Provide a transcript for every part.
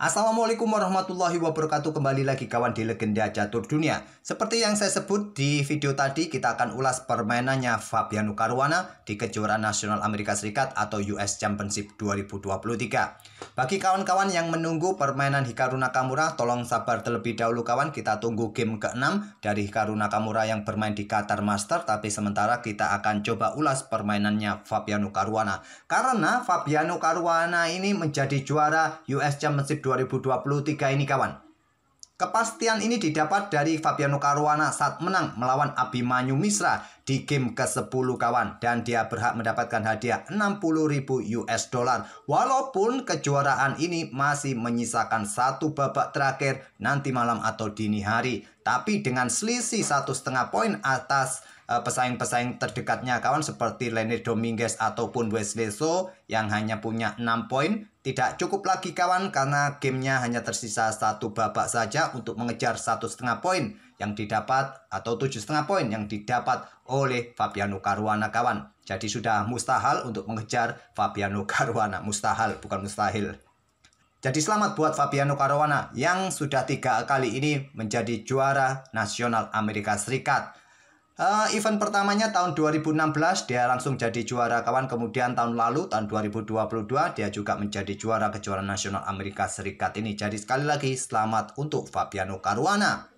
Assalamualaikum warahmatullahi wabarakatuh. Kembali lagi kawan di Legenda Catur Dunia. Seperti yang saya sebut di video tadi, kita akan ulas permainannya Fabiano Caruana di kejuaraan nasional Amerika Serikat atau US Championship 2023. Bagi kawan-kawan yang menunggu permainan Hikaru Nakamura, tolong sabar terlebih dahulu kawan. Kita tunggu game ke-6 dari Hikaru Nakamura yang bermain di Qatar Master. Tapi sementara kita akan coba ulas permainannya Fabiano Caruana. Karena Fabiano Caruana ini menjadi juara US Championship 2023 ini kawan. Kepastian ini didapat dari Fabiano Caruana saat menang melawan Abimanyu Misra di game ke-10 kawan. Dan dia berhak mendapatkan hadiah 60.000 US dollar. Walaupun kejuaraan ini masih menyisakan satu babak terakhir nanti malam atau dini hari. Tapi dengan selisih 1,5 poin atas pesaing-pesaing terdekatnya kawan seperti Lenny Dominguez ataupun Wesley So yang hanya punya 6 poin. Tidak cukup lagi kawan karena gamenya hanya tersisa satu babak saja untuk mengejar 1,5 poin yang didapat atau 7,5 poin yang didapat oleh Fabiano Caruana kawan. Jadi sudah mustahil untuk mengejar Fabiano Caruana. Mustahil, bukan mustahil. Jadi selamat buat Fabiano Caruana yang sudah 3 kali ini menjadi juara nasional Amerika Serikat. Event pertamanya tahun 2016 dia langsung jadi juara kawan. Kemudian tahun lalu tahun 2022 dia juga menjadi juara kejuaraan nasional Amerika Serikat ini. Jadi sekali lagi selamat untuk Fabiano Caruana.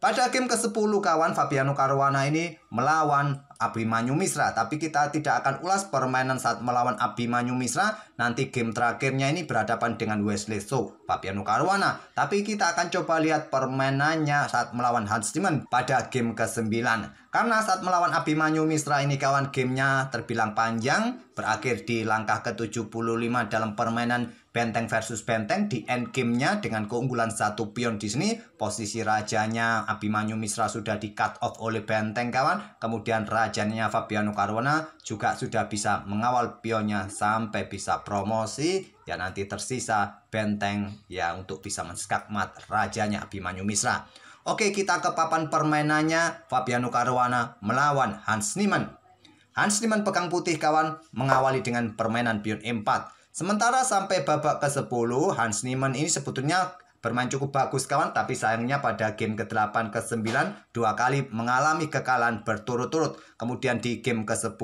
Pada game ke-10 kawan, Fabiano Caruana ini melawan Abimanyu Misra. Tapi kita tidak akan ulas permainan saat melawan Abimanyu Misra. Nanti game terakhirnya ini berhadapan dengan Wesley So, Fabiano Caruana. Tapi kita akan coba lihat permainannya saat melawan Hans Niemann pada game ke-9. Karena saat melawan Abimanyu Misra ini kawan, gamenya terbilang panjang. Berakhir di langkah ke-75 dalam permainan benteng versus benteng di end game-nya dengan keunggulan satu pion di sini. Posisi rajanya Abimanyu Misra sudah di cut off oleh benteng kawan. Kemudian rajanya Fabiano Caruana juga sudah bisa mengawal pionnya sampai bisa promosi. Ya nanti tersisa benteng ya untuk bisa menskakmat rajanya Abimanyu Misra. Oke, kita ke papan permainannya. Fabiano Caruana melawan Hans Niemann. Hans Niemann pegang putih kawan, mengawali dengan permainan pion E4. Sementara sampai babak ke-10, Hans Niemann ini sebetulnya bermain cukup bagus kawan. Tapi sayangnya pada game ke-8, ke-9, 2 kali mengalami kekalahan berturut-turut. Kemudian di game ke-10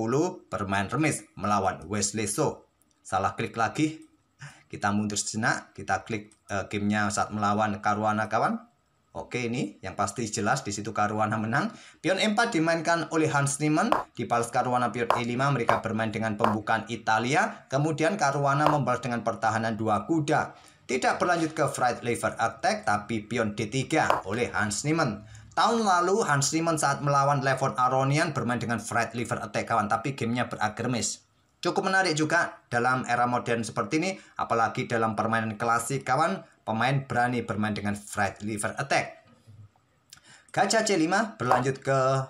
bermain remis melawan Wesley So. Salah klik lagi. Kita mundur sejenak, kita klik gamenya saat melawan Caruana kawan. Oke, ini yang pasti jelas di situ Caruana menang. Pion E4 dimainkan oleh Hans Niemann, dibalas Caruana pion E5. Mereka bermain dengan pembukaan Italia. Kemudian Caruana membalas dengan pertahanan 2 kuda. Tidak berlanjut ke Fried Lever Attack, tapi pion D3 oleh Hans Niemann. Tahun lalu Hans Niemann saat melawan Levon Aronian bermain dengan Fried Lever Attack kawan, tapi gamenya berakhir miss. Cukup menarik juga dalam era modern seperti ini, apalagi dalam permainan klasik kawan. Pemain berani bermain dengan Fried Lever Attack. Gajah C5 berlanjut ke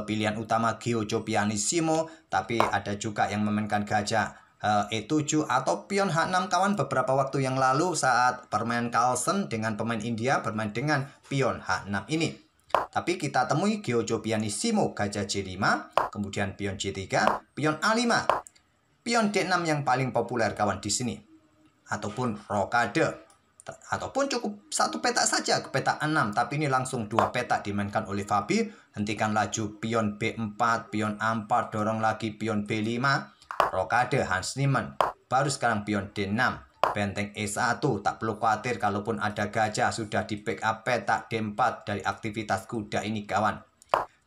pilihan utama Giojo Pianissimo. Tapi ada juga yang memainkan gajah E7 atau pion H6 kawan beberapa waktu yang lalu saat permainan Carlsen dengan pemain India bermain dengan pion H6 ini. Tapi kita temui Giojo Pianissimo, gajah C5, kemudian pion C3, pion A5. Pion D6 yang paling populer kawan di sini. Ataupun rokade. Ataupun cukup satu petak saja ke petak 6. Tapi ini langsung 2 petak dimainkan oleh Fabi. Hentikan laju pion B4, pion A4, dorong lagi pion B5. Rokade Hans Niemann. Baru sekarang pion D6. Benteng E1. Tak perlu khawatir kalaupun ada gajah. Sudah di backup petak D4 dari aktivitas kuda ini kawan.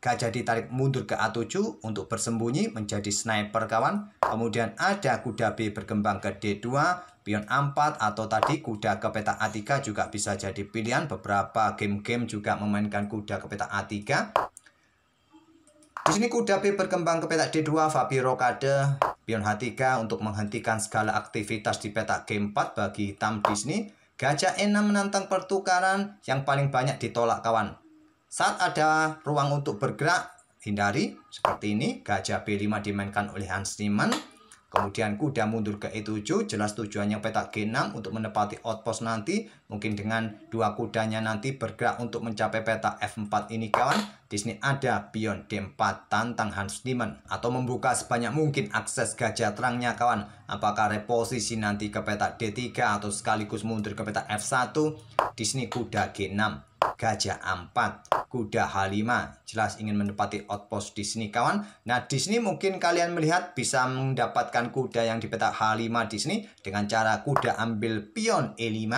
Gajah ditarik mundur ke A7 untuk bersembunyi menjadi sniper kawan. Kemudian ada kuda B berkembang ke D2, pion A4 atau tadi kuda ke petak A3 juga bisa jadi pilihan. Beberapa game-game juga memainkan kuda ke petak A3. Di sini kuda B berkembang ke petak D2, Fabi rokade, pion H3 untuk menghentikan segala aktivitas di petak G4 bagi hitam di sini. Gajah E6 menantang pertukaran yang paling banyak ditolak kawan. Saat ada ruang untuk bergerak, hindari. Seperti ini, gajah B5 dimainkan oleh Hans Niemann. Kemudian kuda mundur ke E7, jelas tujuannya petak G6 untuk menepati outpost nanti. Mungkin dengan 2 kudanya nanti bergerak untuk mencapai petak F4 ini kawan. Di sini ada pion D4 tantang Hans Niemann atau membuka sebanyak mungkin akses gajah terangnya kawan. Apakah reposisi nanti ke petak D3 atau sekaligus mundur ke petak F1. Di sini kuda G6, gajah A4, kuda H5. Jelas ingin menempati outpost di sini kawan. Nah, di sini mungkin kalian melihat bisa mendapatkan kuda yang di petak H5 di sini dengan cara kuda ambil pion E5.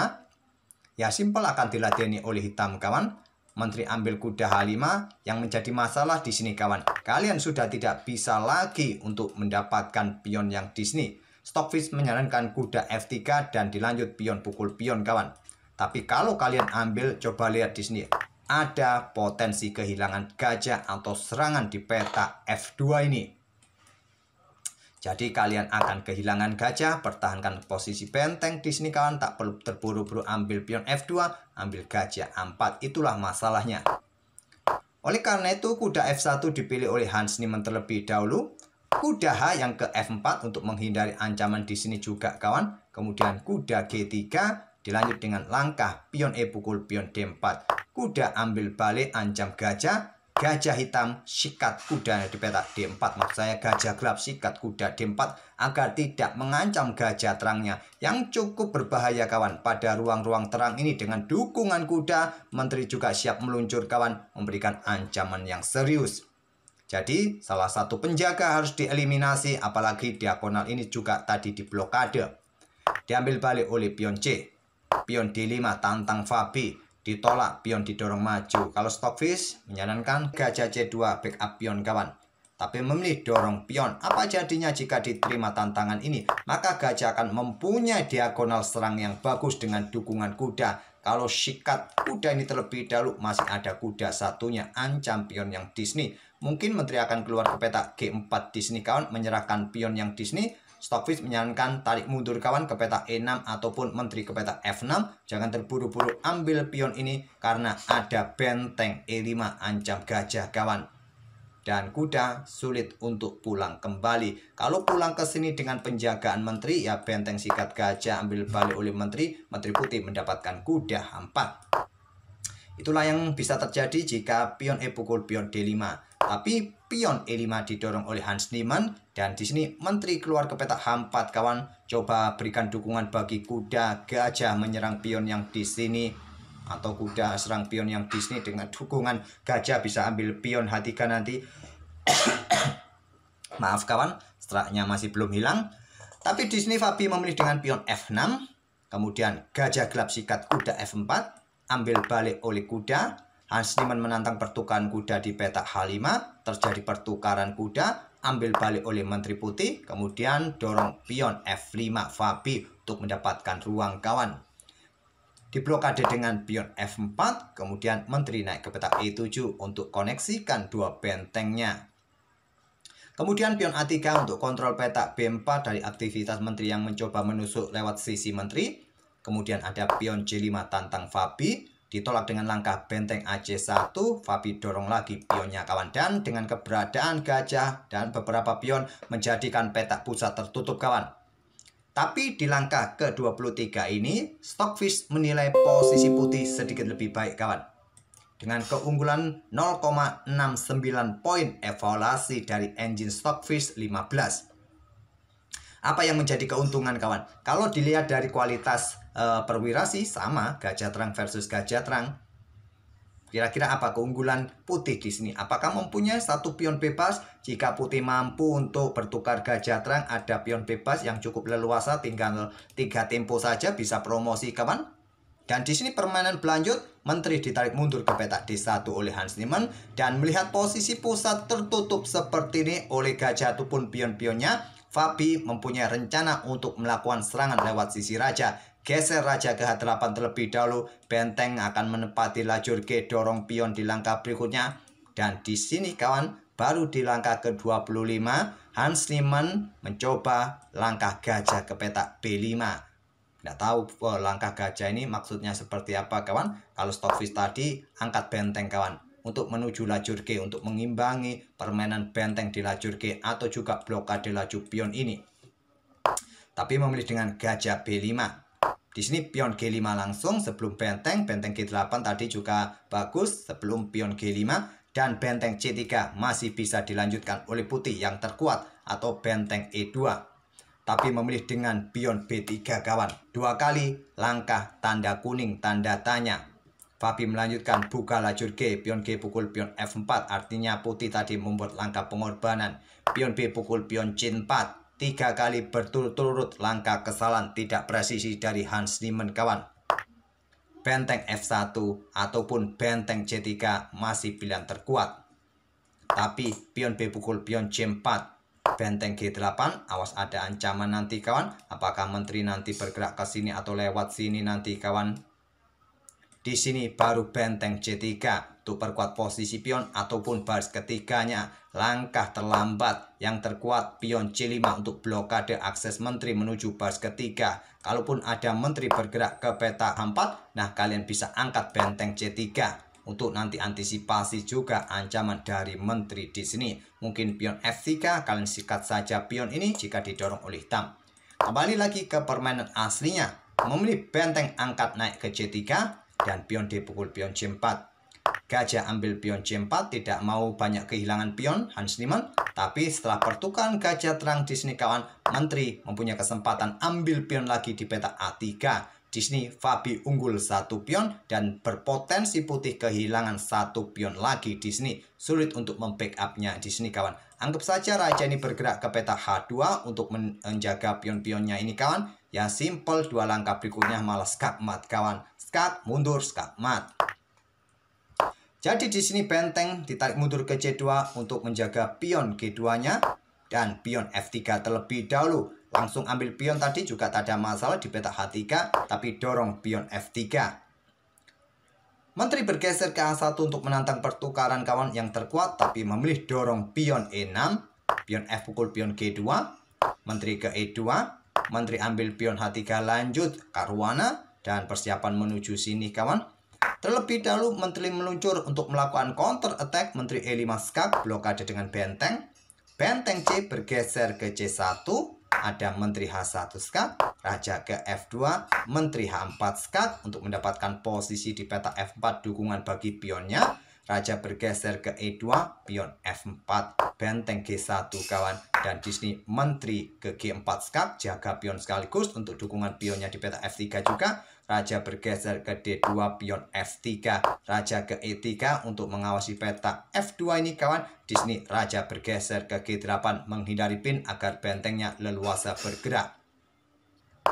Ya, simpel akan diladeni oleh hitam kawan. Menteri ambil kuda H5, yang menjadi masalah di sini kawan. Kalian sudah tidak bisa lagi untuk mendapatkan pion yang di sini. Stockfish menyarankan kuda F3 dan dilanjut pion pukul pion kawan. Tapi kalau kalian ambil, coba lihat di sini. Ada potensi kehilangan gajah atau serangan di peta F2 ini. Jadi kalian akan kehilangan gajah, pertahankan posisi benteng di sini kawan, tak perlu terburu-buru ambil pion F2, ambil gajah A4, itulah masalahnya. Oleh karena itu kuda F1 dipilih oleh Hans Niemann terlebih dahulu, kuda H yang ke F4 untuk menghindari ancaman di sini juga kawan, kemudian kuda G3 dilanjut dengan langkah pion E pukul pion D4, kuda ambil balik ancam gajah. Gajah hitam sikat kuda di petak D4, maksud saya gajah gelap sikat kuda D4 agar tidak mengancam gajah terangnya yang cukup berbahaya kawan. Pada ruang-ruang terang ini dengan dukungan kuda, menteri juga siap meluncur kawan, memberikan ancaman yang serius. Jadi salah satu penjaga harus dieliminasi, apalagi diagonal ini juga tadi diblokade. Diambil balik oleh pion C, pion D5 tantang Fabi. Ditolak, pion didorong maju. Kalau Stockfish menyarankan gajah C2 backup pion kawan. Tapi memilih dorong pion. Apa jadinya jika diterima tantangan ini? Maka gajah akan mempunyai diagonal serang yang bagus dengan dukungan kuda. Kalau sikat kuda ini terlebih dahulu, masih ada kuda satunya ancam pion yang di sini. Mungkin menteri akan keluar ke petak G4 di sini kawan, menyerahkan pion yang di sini. Stockfish menyarankan tarik mundur kawan ke petak E6 ataupun menteri ke petak F6. Jangan terburu-buru ambil pion ini karena ada benteng E5 ancam gajah kawan. Dan kuda sulit untuk pulang kembali. Kalau pulang ke sini dengan penjagaan menteri, ya benteng sikat gajah ambil balik oleh menteri. Menteri putih mendapatkan kuda H4. Itulah yang bisa terjadi jika pion E pukul pion D5. Tapi pion E5 didorong oleh Hans Niemann dan di sini menteri keluar ke petak H4 kawan. Coba berikan dukungan bagi kuda gajah menyerang pion yang di sini atau kuda serang pion yang di sini dengan dukungan gajah bisa ambil pion H3 nanti. Maaf kawan, setelahnya masih belum hilang. Tapi di sini Fabi memilih dengan pion F6, kemudian gajah gelap sikat kuda F4, ambil balik oleh kuda. Hans Niemann menantang pertukaran kuda di petak H5, terjadi pertukaran kuda, ambil balik oleh menteri putih, kemudian dorong pion F5 Fabi untuk mendapatkan ruang kawan. Diblokade dengan pion F4, kemudian menteri naik ke petak E7 untuk koneksikan dua bentengnya. Kemudian pion A3 untuk kontrol petak B4 dari aktivitas menteri yang mencoba menusuk lewat sisi menteri. Kemudian ada pion C5 tantang Fabi. Ditolak dengan langkah benteng AC1, Fabi dorong lagi pionnya kawan. Dan dengan keberadaan gajah dan beberapa pion menjadikan petak pusat tertutup kawan. Tapi di langkah ke-23 ini, Stockfish menilai posisi putih sedikit lebih baik kawan. Dengan keunggulan 0,69 poin evaluasi dari engine Stockfish 15. Apa yang menjadi keuntungan kawan? Kalau dilihat dari kualitas perwira sih sama, gajah terang versus gajah terang. Kira-kira apa keunggulan putih di sini? Apakah mempunyai satu pion bebas? Jika putih mampu untuk bertukar gajah terang, ada pion bebas yang cukup leluasa, tinggal 3 tempo saja bisa promosi kawan. Dan di sini permainan berlanjut, menteri ditarik mundur ke petak D1 oleh Hans Niemann dan melihat posisi pusat tertutup seperti ini oleh gajah ataupun pion-pionnya. Fabi mempunyai rencana untuk melakukan serangan lewat sisi raja. Geser raja ke H8 terlebih dahulu. Benteng akan menempati lajur G, dorong pion di langkah berikutnya. Dan di sini kawan, baru di langkah ke-25, Hans Niemann mencoba langkah gajah ke petak B5. Tidak tahu langkah gajah ini maksudnya seperti apa kawan. Kalau Stockfish tadi angkat benteng kawan untuk menuju lajur G, untuk mengimbangi permainan benteng di lajur G atau juga blokade laju pion ini. Tapi memilih dengan gajah B5. Di sini pion G5 langsung sebelum benteng G8 tadi juga bagus sebelum pion G5. Dan benteng C3 masih bisa dilanjutkan oleh putih yang terkuat atau benteng E2. Tapi memilih dengan pion B3 kawan. 2 kali langkah tanda kuning tanda tanya. Fabi melanjutkan buka lajur G, pion G pukul pion F4, artinya putih tadi membuat langkah pengorbanan. Pion B pukul pion C4, 3 kali berturut-turut langkah kesalahan tidak presisi dari Hans Niemann kawan. Benteng F1 ataupun benteng C3 masih pilihan terkuat. Tapi pion B pukul pion C4, benteng G8, awas ada ancaman nanti kawan. Apakah menteri nanti bergerak ke sini atau lewat sini nanti kawan. Di sini baru benteng C3 untuk perkuat posisi pion ataupun baris ketiganya. Langkah terlambat yang terkuat pion C5 untuk blokade akses menteri menuju baris ketiga. Kalaupun ada menteri bergerak ke peta 4, nah kalian bisa angkat benteng C3 untuk nanti antisipasi juga ancaman dari menteri di sini. Mungkin pion F3 kalian sikat saja pion ini jika didorong oleh hitam. Kembali lagi ke permainan aslinya. Memilih benteng angkat naik ke C3 dan pion D pukul pion C4. Gajah ambil pion C4, tidak mau banyak kehilangan pion Hans Niemann. Tapi setelah pertukaran gajah terang di sini kawan, menteri mempunyai kesempatan ambil pion lagi di peta A3. Di sini Fabi unggul 1 pion dan berpotensi putih kehilangan 1 pion lagi di sini. Sulit untuk membackupnya di sini kawan. Anggap saja raja ini bergerak ke peta H2 untuk menjaga pion-pionnya ini kawan. Ya simple, 2 langkah berikutnya malah skakmat kawan. Skak mundur, skakmat. Jadi di sini benteng ditarik mundur ke C2 untuk menjaga pion G2-nya dan pion F3 terlebih dahulu. Langsung ambil pion tadi juga tak ada masalah di peta H3, tapi dorong pion F3. Menteri bergeser ke A1 untuk menantang pertukaran kawan yang terkuat, tapi memilih dorong pion E6, pion F pukul pion G2, menteri ke E2, menteri ambil pion H3 lanjut Caruana, dan persiapan menuju sini kawan. Terlebih dahulu menteri meluncur untuk melakukan counter attack. Menteri E5 skak blokade dengan benteng. Benteng C bergeser ke C1. Ada menteri H1 skak. Raja ke F2. Menteri H4 skak untuk mendapatkan posisi di peta F4 dukungan bagi pionnya. Raja bergeser ke E2. Pion F4. Benteng G1 kawan. Dan di sini menteri ke G4 skak. Jaga pion sekaligus untuk dukungan pionnya di peta F3 juga. Raja bergeser ke D2 pion F3. Raja ke E3 untuk mengawasi peta F2 ini kawan. Di sini raja bergeser ke G8 menghindari pin agar bentengnya leluasa bergerak.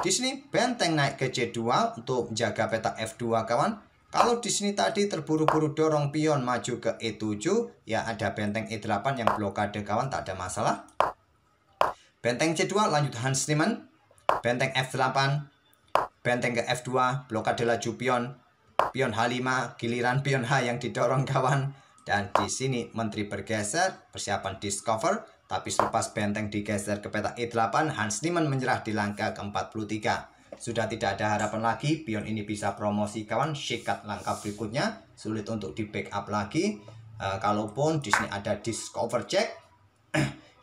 Di sini benteng naik ke C2 untuk menjaga peta F2 kawan. Kalau di sini tadi terburu-buru dorong pion maju ke E7, ya ada benteng E8 yang blokade kawan, tak ada masalah. Benteng C2 lanjut Hans Niemann. Benteng F8. Benteng ke F2, blokade laju pion. Pion H5, giliran pion H yang didorong kawan. Dan di sini menteri bergeser, persiapan discover. Tapi selepas benteng digeser ke peta E8, Hans Niemann menyerah di langkah ke-43. Sudah tidak ada harapan lagi, pion ini bisa promosi kawan. Sikat langkah berikutnya, sulit untuk di backup lagi. Kalaupun di sini ada discover check,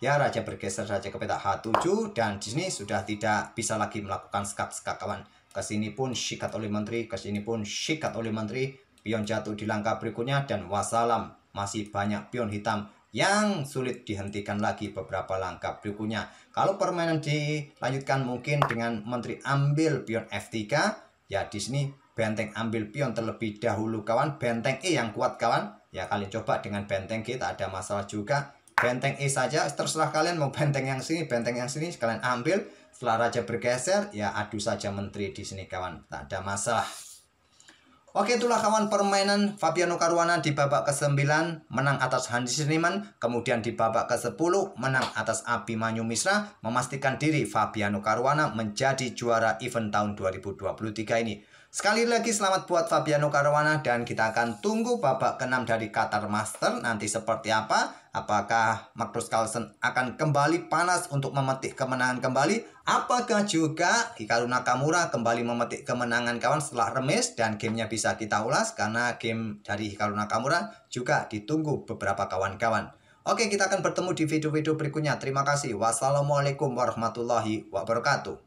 ya raja bergeser saja ke peta H7 dan di sini sudah tidak bisa lagi melakukan skak-skak kawan. Kesini pun sikat oleh menteri, kesini pun sikat oleh menteri. Pion jatuh di langkah berikutnya dan wassalam. Masih banyak pion hitam yang sulit dihentikan lagi beberapa langkah berikutnya. Kalau permainan dilanjutkan mungkin dengan menteri ambil pion F3, ya di sini benteng ambil pion terlebih dahulu kawan. Benteng E yang kuat kawan. Ya kalian coba dengan benteng G, tak ada masalah juga. Benteng E saja, terserah kalian mau benteng yang sini, benteng yang sini, kalian ambil. Setelah raja bergeser, ya adu saja menteri di sini kawan, tak ada masalah. Oke, itulah kawan permainan Fabiano Caruana di babak ke-9 menang atas Hans Niemann, kemudian di babak ke-10 menang atas Abimanyu Misra, memastikan diri Fabiano Caruana menjadi juara event tahun 2023 ini. Sekali lagi selamat buat Fabiano Caruana dan kita akan tunggu babak ke-6 dari Qatar Master nanti seperti apa. Apakah Magnus Carlsen akan kembali panas untuk memetik kemenangan kembali? Apakah juga Hikaru Nakamura kembali memetik kemenangan kawan setelah remis? Dan gamenya bisa kita ulas karena game dari Hikaru Nakamura juga ditunggu beberapa kawan-kawan. Oke, kita akan bertemu di video-video berikutnya. Terima kasih. Wassalamualaikum warahmatullahi wabarakatuh.